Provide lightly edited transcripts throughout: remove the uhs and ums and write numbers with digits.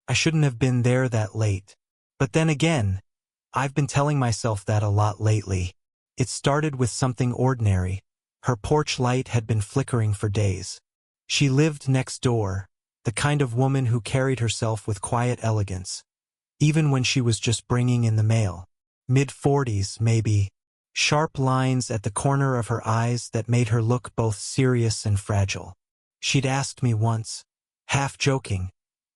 I shouldn't have been there that late. But then again, I've been telling myself that a lot lately. It started with something ordinary. Her porch light had been flickering for days. She lived next door, the kind of woman who carried herself with quiet elegance, even when she was just bringing in the mail. Mid-40s, maybe. Sharp lines at the corner of her eyes that made her look both serious and fragile. She'd asked me once, half joking,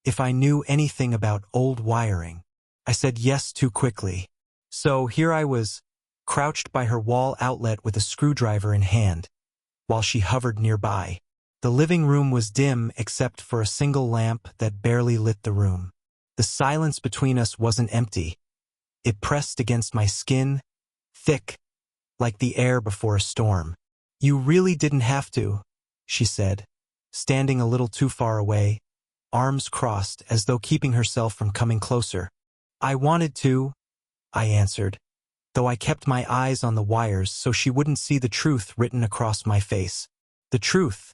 if I knew anything about old wiring. I said yes too quickly. So here I was, crouched by her wall outlet with a screwdriver in hand, while she hovered nearby. The living room was dim except for a single lamp that barely lit the room. The silence between us wasn't empty. It pressed against my skin, thick, like the air before a storm. "You really didn't have to," she said, standing a little too far away, arms crossed as though keeping herself from coming closer. "I wanted to," I answered, though I kept my eyes on the wires so she wouldn't see the truth written across my face. The truth.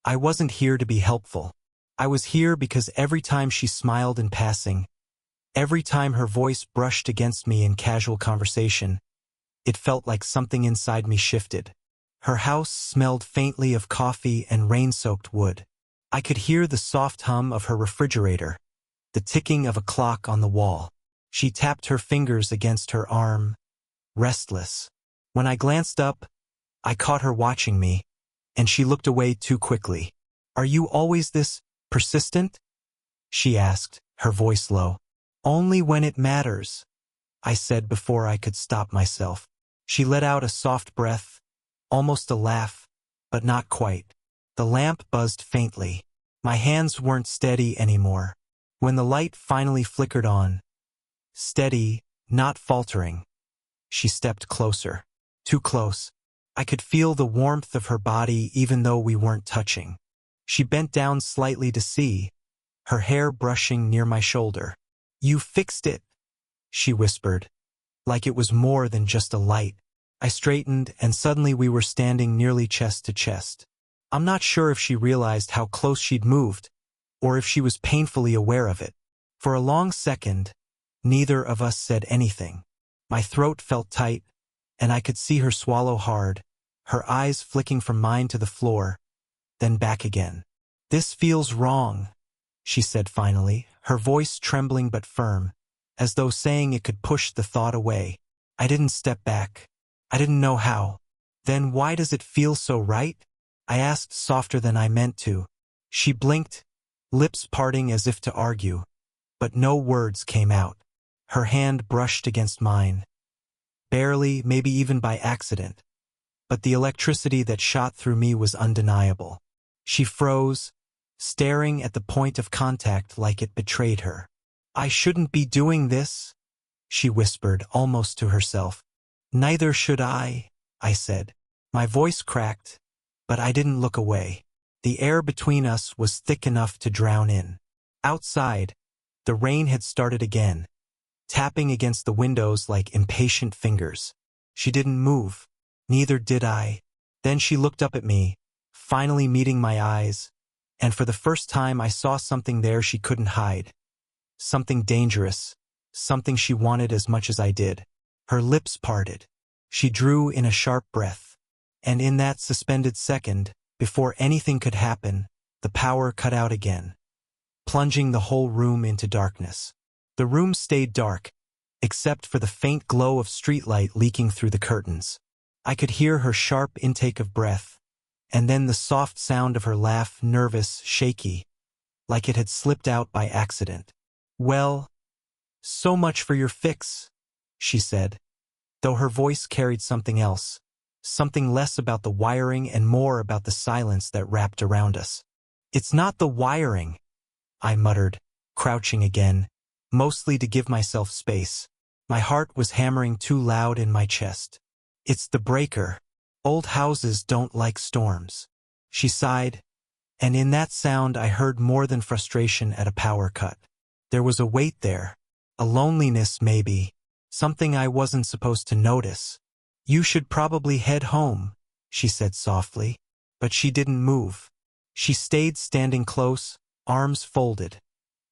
I wasn't here to be helpful. I was here because every time she smiled in passing, every time her voice brushed against me in casual conversation, it felt like something inside me shifted. Her house smelled faintly of coffee and rain-soaked wood. I could hear the soft hum of her refrigerator, the ticking of a clock on the wall. She tapped her fingers against her arm, restless. When I glanced up, I caught her watching me, and she looked away too quickly. "Are you always this persistent?" she asked, her voice low. "Only when it matters," I said before I could stop myself. She let out a soft breath, almost a laugh, but not quite. The lamp buzzed faintly. My hands weren't steady anymore. When the light finally flickered on, steady, not faltering, she stepped closer. Too close. I could feel the warmth of her body even though we weren't touching. She bent down slightly to see, her hair brushing near my shoulder. "You fixed it," she whispered, like it was more than just a light. I straightened, and suddenly we were standing nearly chest to chest. I'm not sure if she realized how close she'd moved, or if she was painfully aware of it. For a long second, neither of us said anything. My throat felt tight, and I could see her swallow hard, her eyes flicking from mine to the floor, then back again. "This feels wrong," she said finally, her voice trembling but firm, as though saying it could push the thought away. I didn't step back. I didn't know how. "Then why does it feel so right?" I asked softer than I meant to. She blinked, lips parting as if to argue, but no words came out. Her hand brushed against mine. Barely, maybe even by accident. But the electricity that shot through me was undeniable. She froze, staring at the point of contact like it betrayed her. "I shouldn't be doing this," she whispered almost to herself. "Neither should I," I said. My voice cracked, but I didn't look away. The air between us was thick enough to drown in. Outside, the rain had started again, tapping against the windows like impatient fingers. She didn't move. Neither did I. Then she looked up at me, finally meeting my eyes, and for the first time I saw something there she couldn't hide. Something dangerous, something she wanted as much as I did. Her lips parted. She drew in a sharp breath. And in that suspended second, before anything could happen, the power cut out again, plunging the whole room into darkness. The room stayed dark, except for the faint glow of streetlight leaking through the curtains. I could hear her sharp intake of breath, and then the soft sound of her laugh, nervous, shaky, like it had slipped out by accident. "Well, so much for your fix," she said, though her voice carried something else, something less about the wiring and more about the silence that wrapped around us. "It's not the wiring," I muttered, crouching again, mostly to give myself space. My heart was hammering too loud in my chest. "It's the breaker. Old houses don't like storms." She sighed, and in that sound I heard more than frustration at a power cut. There was a weight there, a loneliness maybe, something I wasn't supposed to notice. "You should probably head home," she said softly, but she didn't move. She stayed standing close, arms folded,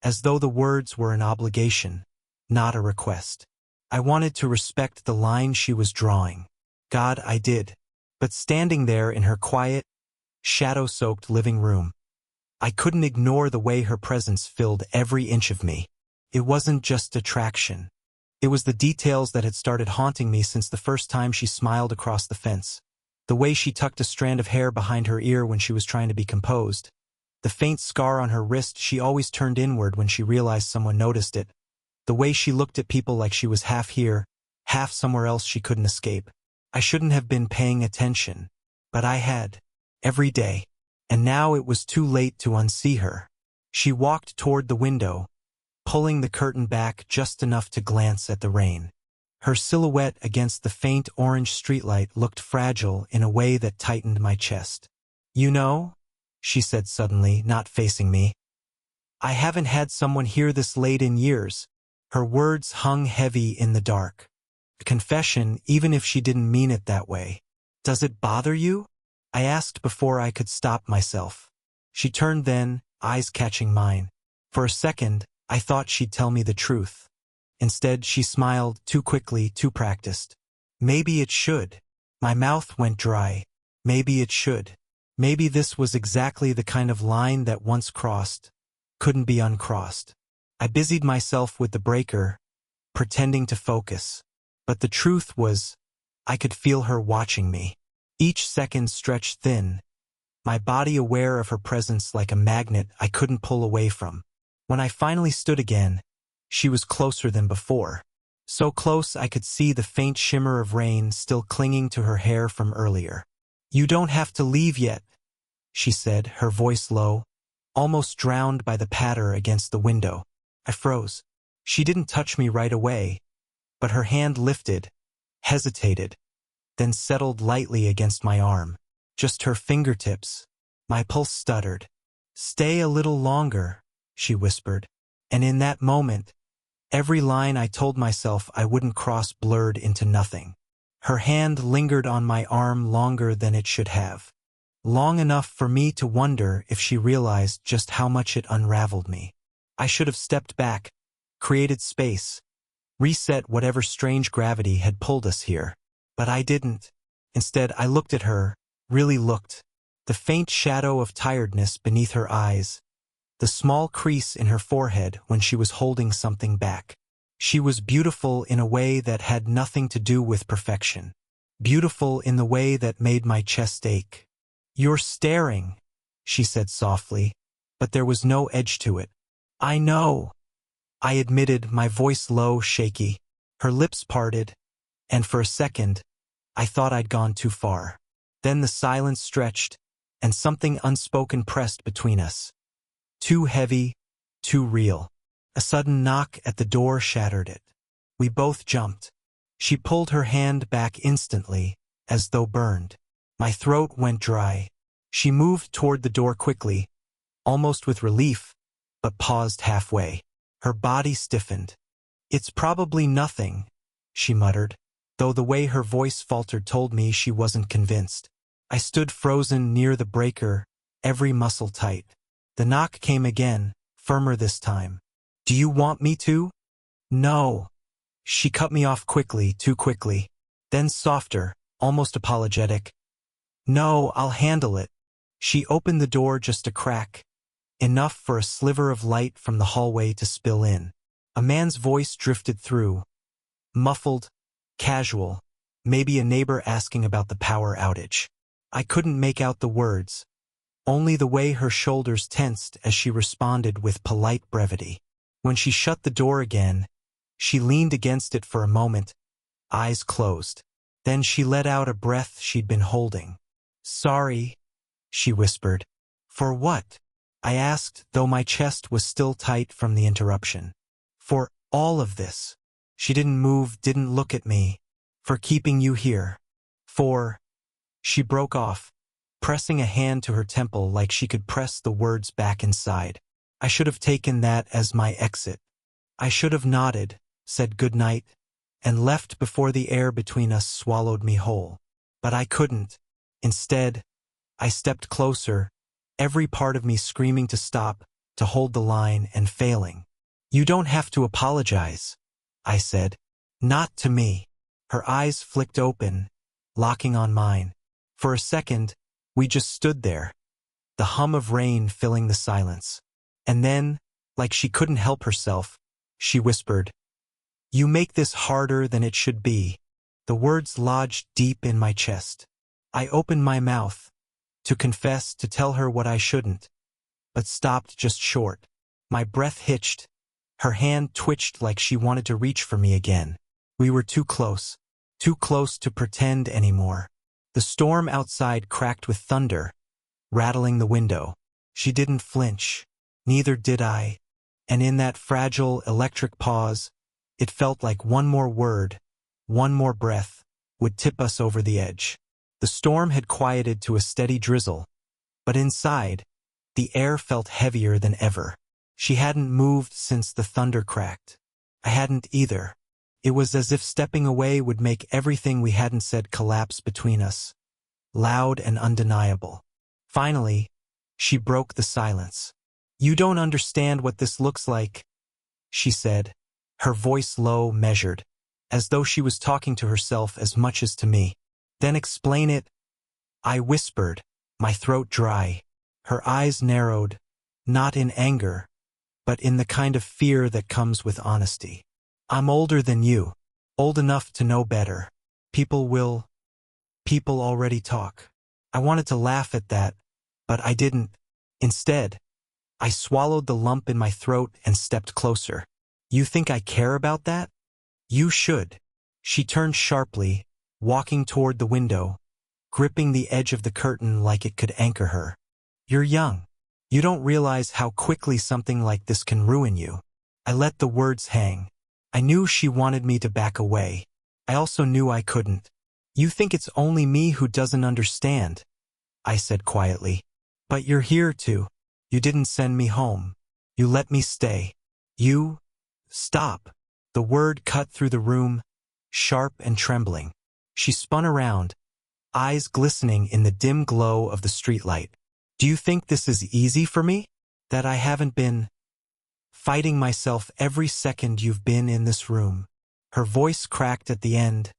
as though the words were an obligation, not a request. I wanted to respect the line she was drawing. God, I did. But standing there in her quiet, shadow-soaked living room, I couldn't ignore the way her presence filled every inch of me. It wasn't just attraction. It was the details that had started haunting me since the first time she smiled across the fence. The way she tucked a strand of hair behind her ear when she was trying to be composed. The faint scar on her wrist she always turned inward when she realized someone noticed it. The way she looked at people like she was half here, half somewhere else she couldn't escape. I shouldn't have been paying attention, but I had. Every day. And now it was too late to unsee her. She walked toward the window, pulling the curtain back just enough to glance at the rain. Her silhouette against the faint orange streetlight looked fragile in a way that tightened my chest. You know, she said suddenly, not facing me, I haven't had someone here this late in years. Her words hung heavy in the dark. A confession, even if she didn't mean it that way. Does it bother you? I asked before I could stop myself. She turned then, eyes catching mine. For a second, I thought she'd tell me the truth. Instead, she smiled, too quickly, too practiced. Maybe it should. My mouth went dry. Maybe it should. Maybe this was exactly the kind of line that once crossed, couldn't be uncrossed. I busied myself with the breaker, pretending to focus. But the truth was, I could feel her watching me. Each second stretched thin, my body aware of her presence like a magnet I couldn't pull away from. When I finally stood again, she was closer than before. So close I could see the faint shimmer of rain still clinging to her hair from earlier. You don't have to leave yet, she said, her voice low, almost drowned by the patter against the window. I froze. She didn't touch me right away, but her hand lifted, hesitated, then settled lightly against my arm. Just her fingertips. My pulse stuttered. Stay a little longer, she whispered. And in that moment, every line I told myself I wouldn't cross blurred into nothing. Her hand lingered on my arm longer than it should have. Long enough for me to wonder if she realized just how much it unraveled me. I should have stepped back, created space, reset whatever strange gravity had pulled us here. But I didn't. Instead, I looked at her, really looked. The faint shadow of tiredness beneath her eyes, the small crease in her forehead when she was holding something back. She was beautiful in a way that had nothing to do with perfection. Beautiful in the way that made my chest ache. You're staring, she said softly, but there was no edge to it. I know, I admitted, my voice low, shaky. Her lips parted, and for a second, I thought I'd gone too far. Then the silence stretched, and something unspoken pressed between us. Too heavy, too real. A sudden knock at the door shattered it. We both jumped. She pulled her hand back instantly, as though burned. My throat went dry. She moved toward the door quickly, almost with relief, but paused halfway. Her body stiffened. It's probably nothing, she muttered, though the way her voice faltered told me she wasn't convinced. I stood frozen near the breaker, every muscle tight. The knock came again, firmer this time. Do you want me to? No. She cut me off quickly, too quickly. Then softer, almost apologetic. No, I'll handle it. She opened the door just a crack, enough for a sliver of light from the hallway to spill in. A man's voice drifted through, muffled, casual, maybe a neighbor asking about the power outage. I couldn't make out the words, only the way her shoulders tensed as she responded with polite brevity. When she shut the door again, she leaned against it for a moment, eyes closed. Then she let out a breath she'd been holding. Sorry, she whispered. For what? I asked, though my chest was still tight from the interruption. For all of this. She didn't move, didn't look at me. For keeping you here. For... She broke off, pressing a hand to her temple like she could press the words back inside. I should have taken that as my exit. I should have nodded, said goodnight, and left before the air between us swallowed me whole. But I couldn't. Instead, I stepped closer, every part of me screaming to stop, to hold the line and failing. "You don't have to apologize," I said. "Not to me." Her eyes flicked open, locking on mine. For a second, we just stood there, the hum of rain filling the silence. And then, like she couldn't help herself, she whispered, "You make this harder than it should be." The words lodged deep in my chest. I opened my mouth, to confess, to tell her what I shouldn't, but stopped just short. My breath hitched. Her hand twitched like she wanted to reach for me again. We were too close to pretend anymore. The storm outside cracked with thunder, rattling the window. She didn't flinch. Neither did I. And in that fragile, electric pause, it felt like one more word, one more breath, would tip us over the edge. The storm had quieted to a steady drizzle, but inside, the air felt heavier than ever. She hadn't moved since the thunder cracked. I hadn't either. It was as if stepping away would make everything we hadn't said collapse between us, loud and undeniable. Finally, she broke the silence. "You don't understand what this looks like," she said, her voice low, measured, as though she was talking to herself as much as to me. "Then explain it," I whispered, my throat dry. Her eyes narrowed, not in anger, but in the kind of fear that comes with honesty. "I'm older than you, old enough to know better. People already talk." I wanted to laugh at that, but I didn't. Instead, I swallowed the lump in my throat and stepped closer. "You think I care about that? You should." She turned sharply, walking toward the window, gripping the edge of the curtain like it could anchor her. "You're young. You don't realize how quickly something like this can ruin you." I let the words hang. I knew she wanted me to back away. I also knew I couldn't. "You think it's only me who doesn't understand," I said quietly. "But you're here too. You didn't send me home. You let me stay. You—" "Stop." The word cut through the room, sharp and trembling. She spun around, eyes glistening in the dim glow of the streetlight. "Do you think this is easy for me? That I haven't been fighting myself every second you've been in this room?" Her voice cracked at the end,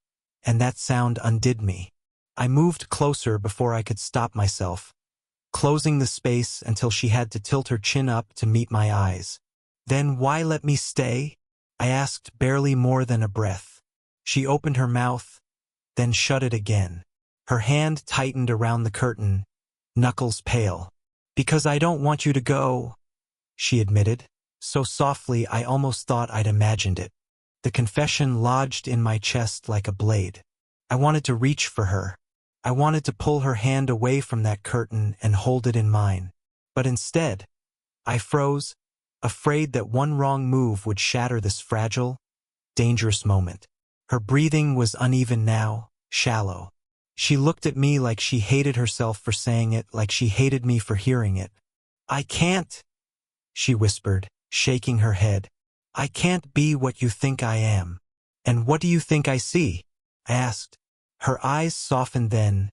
and that sound undid me. I moved closer before I could stop myself, closing the space until she had to tilt her chin up to meet my eyes. "Then why let me stay?" I asked, barely more than a breath. She opened her mouth, then shut it again. Her hand tightened around the curtain, knuckles pale. "Because I don't want you to go," she admitted, so softly I almost thought I'd imagined it. The confession lodged in my chest like a blade. I wanted to reach for her. I wanted to pull her hand away from that curtain and hold it in mine. But instead, I froze, afraid that one wrong move would shatter this fragile, dangerous moment. Her breathing was uneven now, shallow. She looked at me like she hated herself for saying it, like she hated me for hearing it. "I can't," she whispered, shaking her head. "I can't be what you think I am." "And what do you think I see?" I asked. Her eyes softened then,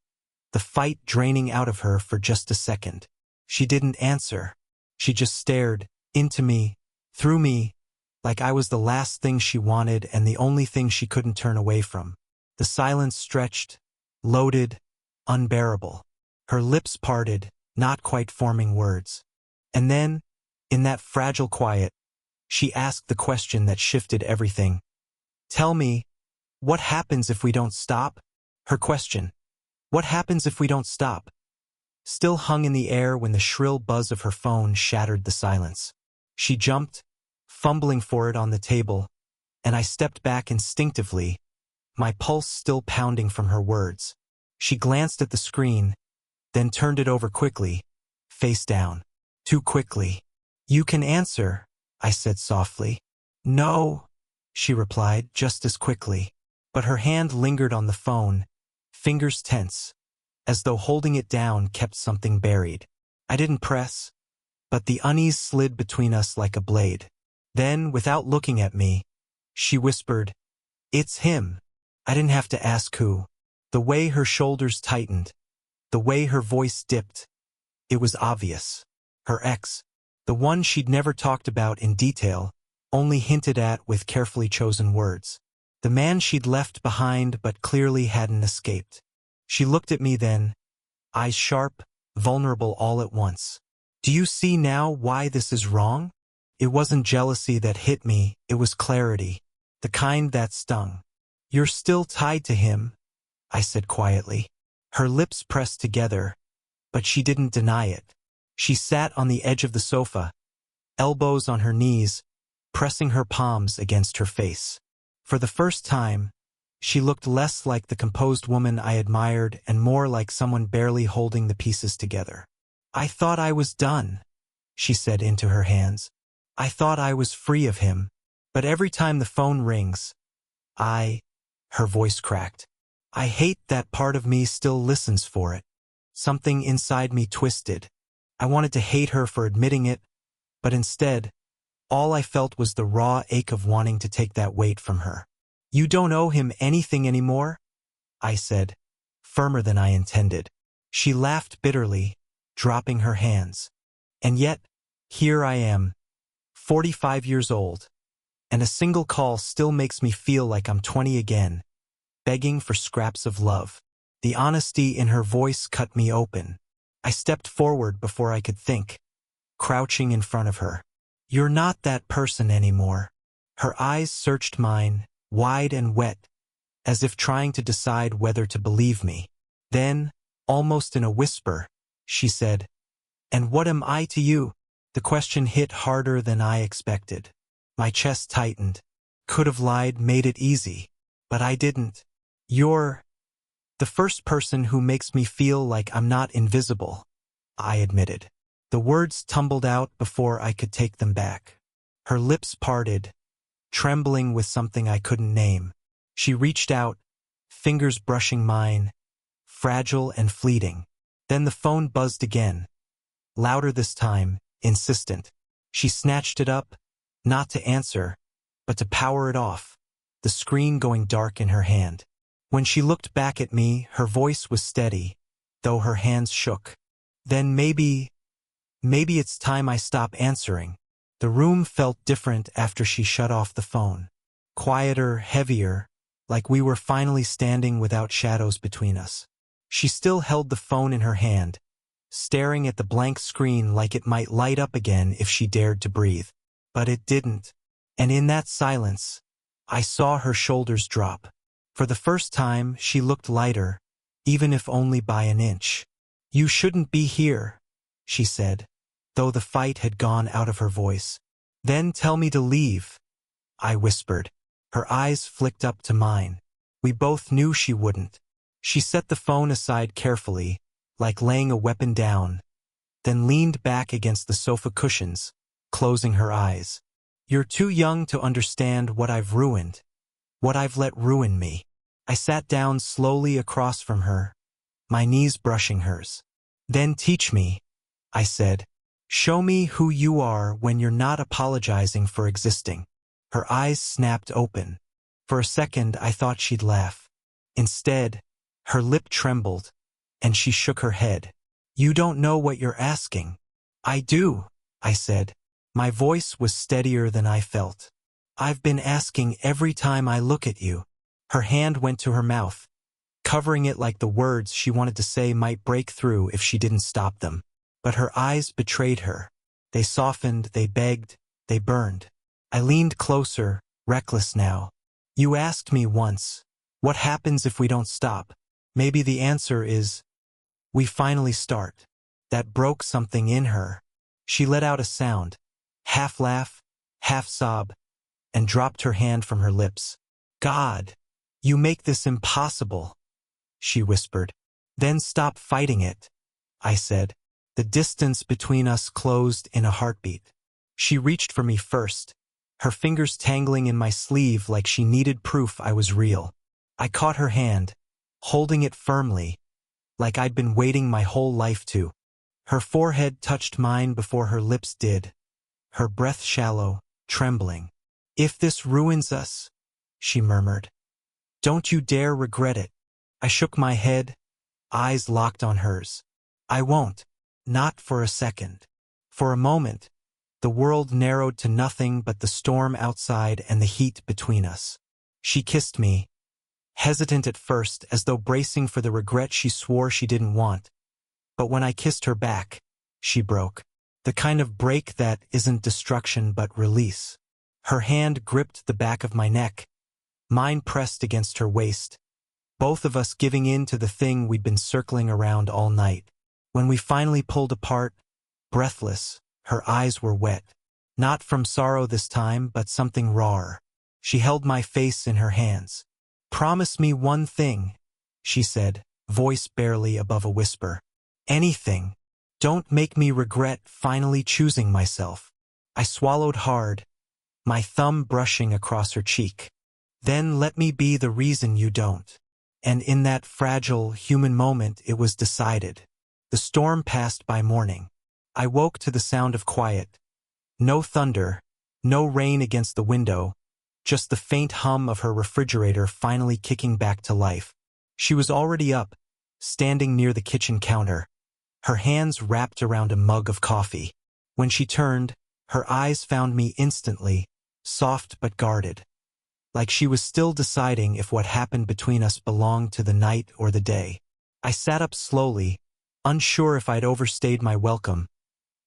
the fight draining out of her for just a second. She didn't answer. She just stared, into me, through me, like I was the last thing she wanted and the only thing she couldn't turn away from. The silence stretched, loaded, unbearable. Her lips parted, not quite forming words. And then, in that fragile quiet, she asked the question that shifted everything. "Tell me, what happens if we don't stop?" Her question, "What happens if we don't stop?" still hung in the air when the shrill buzz of her phone shattered the silence. She jumped, fumbling for it on the table, and I stepped back instinctively, my pulse still pounding from her words. She glanced at the screen, then turned it over quickly, face down. Too quickly. "You can answer," I said softly. "No," she replied just as quickly. But her hand lingered on the phone, fingers tense, as though holding it down kept something buried. I didn't press, but the unease slid between us like a blade. Then, without looking at me, she whispered, "It's him." I didn't have to ask who. The way her shoulders tightened, the way her voice dipped, it was obvious. Her ex. The one she'd never talked about in detail, only hinted at with carefully chosen words. The man she'd left behind but clearly hadn't escaped. She looked at me then, eyes sharp, vulnerable all at once. Do you see now why this is wrong? It wasn't jealousy that hit me, it was clarity. The kind that stung. You're still tied to him, I said quietly. Her lips pressed together, but she didn't deny it. She sat on the edge of the sofa, elbows on her knees, pressing her palms against her face. For the first time, she looked less like the composed woman I admired and more like someone barely holding the pieces together. I thought I was done, she said into her hands. I thought I was free of him, but every time the phone rings, her voice cracked. I hate that part of me still listens for it. Something inside me twisted. I wanted to hate her for admitting it, but instead, all I felt was the raw ache of wanting to take that weight from her. You don't owe him anything anymore, I said, firmer than I intended. She laughed bitterly, dropping her hands. And yet, here I am, 45 years old, and a single call still makes me feel like I'm 20 again, begging for scraps of love. The honesty in her voice cut me open. I stepped forward before I could think, crouching in front of her. You're not that person anymore. Her eyes searched mine, wide and wet, as if trying to decide whether to believe me. Then, almost in a whisper, she said, "And what am I to you?" The question hit harder than I expected. My chest tightened. Could have lied, made it easy. But I didn't. You're the first person who makes me feel like I'm not invisible, I admitted. The words tumbled out before I could take them back. Her lips parted, trembling with something I couldn't name. She reached out, fingers brushing mine, fragile and fleeting. Then the phone buzzed again, louder this time, insistent. She snatched it up, not to answer, but to power it off, the screen going dark in her hand. When she looked back at me, her voice was steady, though her hands shook. Then maybe it's time I stop answering. The room felt different after she shut off the phone. Quieter, heavier, like we were finally standing without shadows between us. She still held the phone in her hand, staring at the blank screen like it might light up again if she dared to breathe. But it didn't. And in that silence, I saw her shoulders drop. For the first time, she looked lighter, even if only by an inch. You shouldn't be here, she said, though the fight had gone out of her voice. Then tell me to leave, I whispered. Her eyes flicked up to mine. We both knew she wouldn't. She set the phone aside carefully, like laying a weapon down, then leaned back against the sofa cushions, closing her eyes. You're too young to understand what I've ruined, what I've let ruin me. I sat down slowly across from her, my knees brushing hers. Then teach me, I said. Show me who you are when you're not apologizing for existing. Her eyes snapped open. For a second, I thought she'd laugh. Instead, her lip trembled, and she shook her head. You don't know what you're asking. I do, I said. My voice was steadier than I felt. I've been asking every time I look at you. Her hand went to her mouth, covering it like the words she wanted to say might break through if she didn't stop them. But her eyes betrayed her. They softened, they begged, they burned. I leaned closer, reckless now. You asked me once, what happens if we don't stop? Maybe the answer is, we finally start. That broke something in her. She let out a sound, half laugh, half sob, and dropped her hand from her lips. God, you make this impossible, she whispered. Then stop fighting it, I said. The distance between us closed in a heartbeat. She reached for me first, her fingers tangling in my sleeve like she needed proof I was real. I caught her hand, holding it firmly, like I'd been waiting my whole life to. Her forehead touched mine before her lips did, her breath shallow, trembling. If this ruins us, she murmured, don't you dare regret it. I shook my head, eyes locked on hers. I won't. Not for a second. For a moment, The world narrowed to nothing but the storm outside and the heat between us. She kissed me, hesitant at first, as though bracing for the regret she swore she didn't want. But when I kissed her back, she broke. The kind of break that isn't destruction but release. Her hand gripped the back of my neck, mine pressed against her waist, both of us giving in to the thing we'd been circling around all night. When we finally pulled apart, breathless, her eyes were wet. Not from sorrow this time, but something rawer. She held my face in her hands. "Promise me one thing," she said, voice barely above a whisper. "Anything. Don't make me regret finally choosing myself." I swallowed hard, my thumb brushing across her cheek. "Then let me be the reason you don't." And in that fragile, human moment it was decided. The storm passed by morning. I woke to the sound of quiet. No thunder, no rain against the window, just the faint hum of her refrigerator finally kicking back to life. She was already up, standing near the kitchen counter, her hands wrapped around a mug of coffee. When she turned, her eyes found me instantly, soft but guarded, like she was still deciding if what happened between us belonged to the night or the day. I sat up slowly, unsure if I'd overstayed my welcome,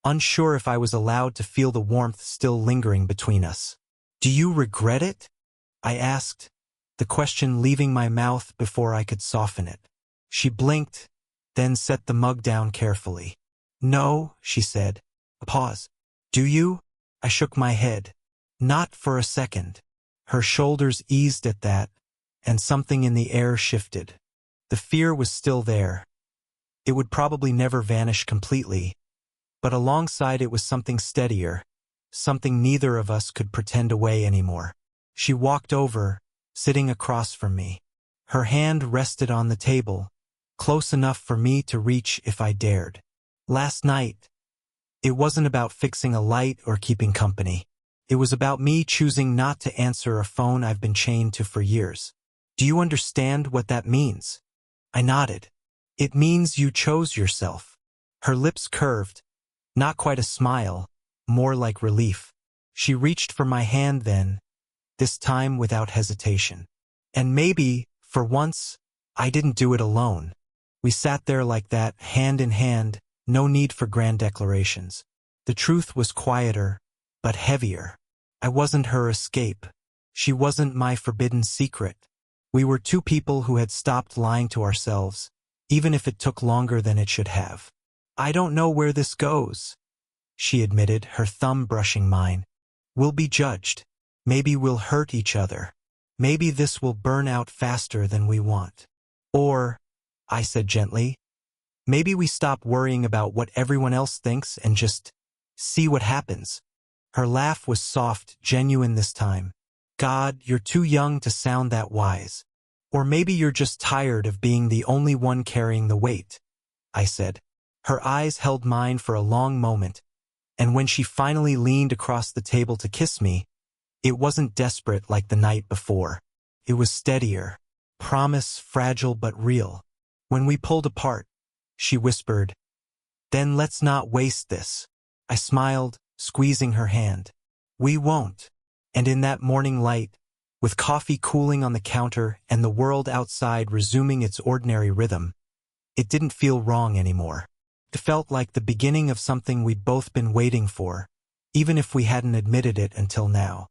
unsure if I was allowed to feel the warmth still lingering between us. "Do you regret it?" I asked, the question leaving my mouth before I could soften it. She blinked, then set the mug down carefully. "No," she said. A pause. "Do you?" I shook my head. "Not for a second." Her shoulders eased at that, and something in the air shifted. The fear was still there. It would probably never vanish completely, but alongside it was something steadier, something neither of us could pretend away anymore. She walked over, sitting across from me. Her hand rested on the table, close enough for me to reach if I dared. "Last night, it wasn't about fixing a light or keeping company. It was about me choosing not to answer a phone I've been chained to for years. Do you understand what that means?" I nodded. "It means you chose yourself." Her lips curved, not quite a smile, more like relief. She reached for my hand then, this time without hesitation. And maybe, for once, I didn't do it alone. We sat there like that, hand in hand, no need for grand declarations. The truth was quieter, but heavier. I wasn't her escape. She wasn't my forbidden secret. We were two people who had stopped lying to ourselves, even if it took longer than it should have. "I don't know where this goes," she admitted, her thumb brushing mine. "We'll be judged. Maybe we'll hurt each other. Maybe this will burn out faster than we want. Or," I said gently, "maybe we stop worrying about what everyone else thinks and just see what happens." Her laugh was soft, genuine this time. "God, you're too young to sound that wise. Or maybe you're just tired of being the only one carrying the weight," I said. Her eyes held mine for a long moment, and when she finally leaned across the table to kiss me, it wasn't desperate like the night before. It was steadier, promise fragile but real. When we pulled apart, she whispered, "Then let's not waste this." I smiled, squeezing her hand. "We won't." And in that morning light, with coffee cooling on the counter and the world outside resuming its ordinary rhythm, it didn't feel wrong anymore. It felt like the beginning of something we'd both been waiting for, even if we hadn't admitted it until now.